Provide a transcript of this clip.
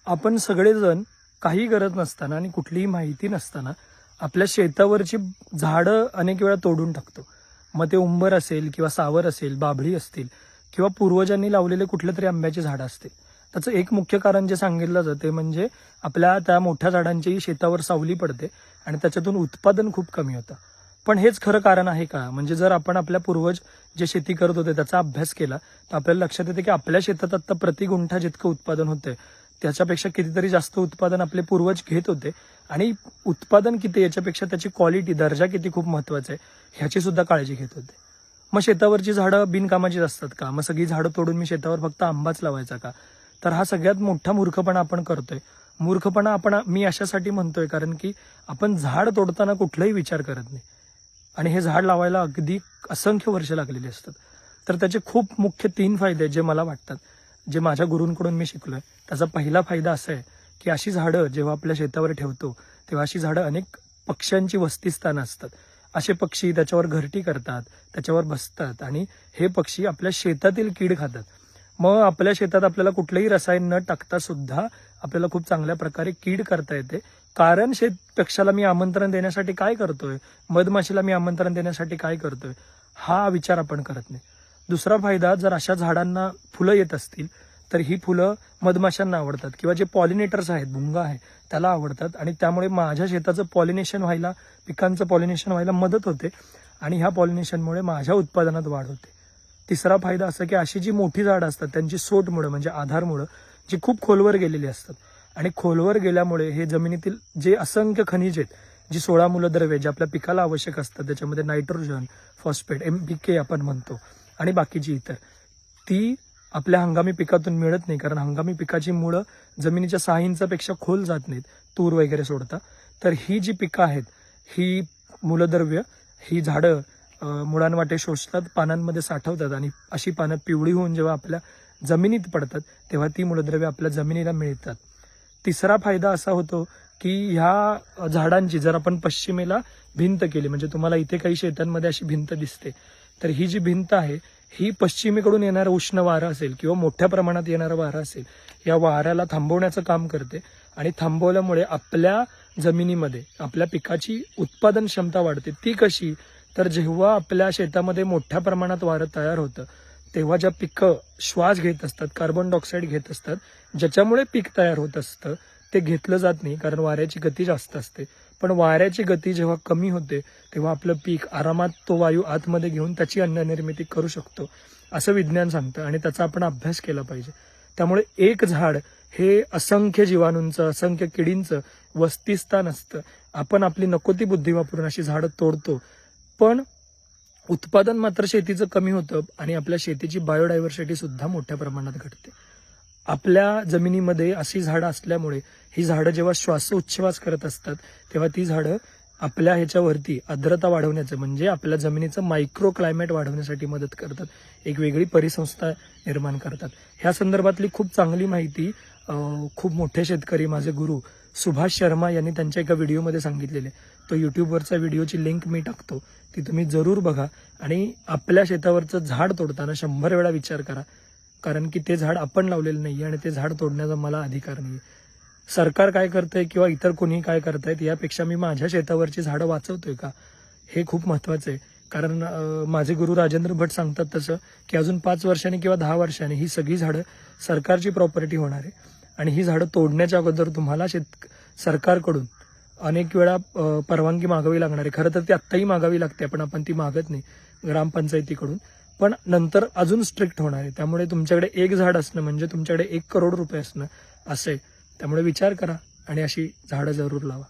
आपण सगळेजण काही गरज नसताना आणि कुठलीही माहिती नसताना आपल्या शेतावरची झाडं अनेक वेळा तोडून टाकतो. मग ते उंबर असेल किंवा सावर असेल, बाभळी असतील किंवा पूर्वजांनी लावलेले कुठले तरी आंब्याची झाडं असतील. त्याचं एक मुख्य कारण जे सांगितलं जाते म्हणजे आपल्या त्या मोठ्या झाडांची शेतावर सावली पडते आणि त्याच्यातून उत्पादन खूप कमी होतं. पण हेच खरं कारण आहे का? म्हणजे जर आपण आपल्या पूर्वज जे शेती करत होते त्याचा अभ्यास केला तर आपल्याला लक्षात येते की आपल्या शेतात आता प्रति गुंठा जितकं उत्पादन होतंय त्याच्यापेक्षा कितीतरी जास्त उत्पादन आपले पूर्वज घेत होते. आणि उत्पादन किती याच्यापेक्षा त्याची क्वालिटी, दर्जा किती खूप महत्वाचा आहे ह्याची सुद्धा काळजी घेत होते. मग शेतावरची झाडं बिनकामाचीच असतात का? मग सगळी झाडं तोडून मी शेतावर फक्त आंबाच लावायचा का? तर हा सगळ्यात मोठा मूर्खपणा आपण करतोय. मूर्खपणा मी अशासाठी म्हणतोय कारण की आपण झाड तोडताना कुठलाही विचार करत नाही आणि हे झाड लावायला अगदी असंख्य वर्ष लागलेली असतात. तर त्याचे खूप मुख्य 3 फायदे जे मला वाटतात, जे माझ्या गुरूंकडून मी शिकलोय. त्याचा पहिला फायदा असा आहे की अशी झाडं जेव्हा आपल्या शेतावर ठेवतो तेव्हा अशी झाडं अनेक पक्ष्यांची वसतिस्थानं असतात. असे पक्षी त्याच्यावर घरटी करतात, त्याच्यावर बसतात आणि हे पक्षी आपल्या शेतातील कीड खातात. मग आपल्या शेतात आपल्याला कुठलंही रसायन न टाकता सुद्धा आपल्याला खूप चांगल्या प्रकारे कीड करता येते. कारण शेत पक्षाला मी आमंत्रण देण्यासाठी काय करतोय, मधमाशीला मी आमंत्रण देण्यासाठी काय करतोय, हा विचार आपण करत नाही. दुसरा फायदा, जर अशा झाडांना फुलं येत असतील तर ही फुलं मधमाशांना आवडतात किंवा जे पॉलिनेटर्स आहेत, भुंगा आहे, त्याला आवडतात आणि त्यामुळे माझ्या शेताचं पॉलिनेशन व्हायला, पिकांचं पॉलिनेशन व्हायला मदत होते आणि ह्या पॉलिनेशनमुळे माझ्या उत्पादनात वाढ होते. तिसरा फायदा असा की अशी जी मोठी झाडं असतात त्यांची सोटमुळं म्हणजे आधारमुळं जी खूप खोलवर गेलेली असतात आणि खोलवर गेल्यामुळे हे जमिनीतील जे असंख्य खनिज आहेत, जी 16 मूलद्रव्ये जे आपल्या पिकाला आवश्यक असतात, त्याच्यामध्ये नायट्रोजन, फॉस्फेट, NPK आपण म्हणतो आणि बाकीची इतर, ती आपल्या हंगामी पिकातून मिळत नाही. कारण हंगामी पिकाची मुळं जमिनीच्या 6 इंचापेक्षा खोल जात नाहीत, तूर वगैरे सोडता. तर ही जी पिकं आहेत, ही मूलद्रव्य, ही झाडं मुळांवाटे शोषतात, पानांमध्ये साठवतात आणि अशी पानं पिवळी होऊन जेव्हा आपल्या जमिनीत पडतात तेव्हा ती मूलद्रव्ये आपल्या जमिनीला मिळतात. तिसरा फायदा असा होतो की ह्या झाडांची जर आपण पश्चिमेला भिंत केली, म्हणजे तुम्हाला इथे काही शेतांमध्ये अशी भिंत दिसते, तर ही जी भिंत आहे ही पश्चिमेकडून येणारं उष्ण वारं असेल किंवा मोठ्या प्रमाणात येणारं वारं असेल, या वाऱ्याला थांबवण्याचं काम करते आणि थांबवल्यामुळे आपल्या जमिनीमध्ये आपल्या पिकाची उत्पादन क्षमता वाढते. ती कशी? तर जेव्हा आपल्या शेतामध्ये मोठ्या प्रमाणात वारं तयार होतं तेव्हा ज्या पिकं श्वास घेत असतात, कार्बन डायऑक्साईड घेत असतात, ज्याच्यामुळे पीक तयार होत असतं ते घेतलं जात नाही कारण वाऱ्याची गती जास्त असते. पण वाऱ्याची गती जेव्हा कमी होते तेव्हा आपलं पीक आरामात तो वायू आतमध्ये घेऊन त्याची अन्न निर्मिती करू शकतो, असं विज्ञान सांगतं आणि त्याचा आपण अभ्यास केला पाहिजे. त्यामुळे एक झाड हे असंख्य जीवाणूंचं, असंख्य किडींचं वसतिस्थान असतं. आपण आपली नको ती बुद्धी वापरून अशी झाडं तोडतो, पण उत्पादन मात्र शेतीचं कमी होतं आणि आपल्या शेतीची बायोडायव्हर्सिटी सुद्धा मोठ्या प्रमाणात घटते. आपल्या जमिनीमध्ये अशी झाडं असल्यामुळे ही झाडं जेव्हा श्वासोच्छवास करत असतात तेव्हा ती झाडं आपल्या ह्याच्यावरती आर्द्रता वाढवण्याचं म्हणजे आपल्या जमिनीचं मायक्रो क्लायमेट वाढवण्यासाठी मदत करतात, एक वेगळी परिसंस्था निर्माण करतात. ह्या संदर्भातली खूप चांगली माहिती खूप मोठे शेतकरी, माझे गुरु सुभाष शर्मा यांनी त्यांच्या एका व्हिडिओमध्ये सांगितलेले. तो युट्यूबवरचा व्हिडिओची लिंक मी टाकतो, ती तुम्ही जरूर बघा आणि आपल्या शेतावरचं झाड तोडताना 100 वेळा विचार करा, कारण की ते झाड आपण लावलेलं नाही आणि ते झाड तोडण्याचा मला अधिकार नाही. सरकार काय करतंय किंवा इतर कोणी काय करतायत यापेक्षा मी माझ्या शेतावरची झाडं वाचवतोय का, हे खूप महत्वाचं आहे. कारण माझे गुरु राजेंद्र भट सांगतात तसं की अजून 5 वर्षांनी किंवा 10 वर्षांनी ही सगळी झाडं सरकारची प्रॉपर्टी होणार आहे आणि ही झाडं तोडण्याच्या अगोदर तुम्हाला सरकारकडून अनेक वेळा परवानगी मागावी लागणार आहे. खरं तर ती आत्ताही मागावी लागते, पण आपण ती मागत नाही ग्रामपंचायतीकडून, पण नंतर अजून स्ट्रिक्ट होणार आहे. त्यामुळे तुमच्याकडे एक झाड असणं म्हणजे तुमच्याकडे 1 करोड रुपये असणं असं आहे. त्यामुळे विचार करा आणि अशी झाडं जरूर लावा.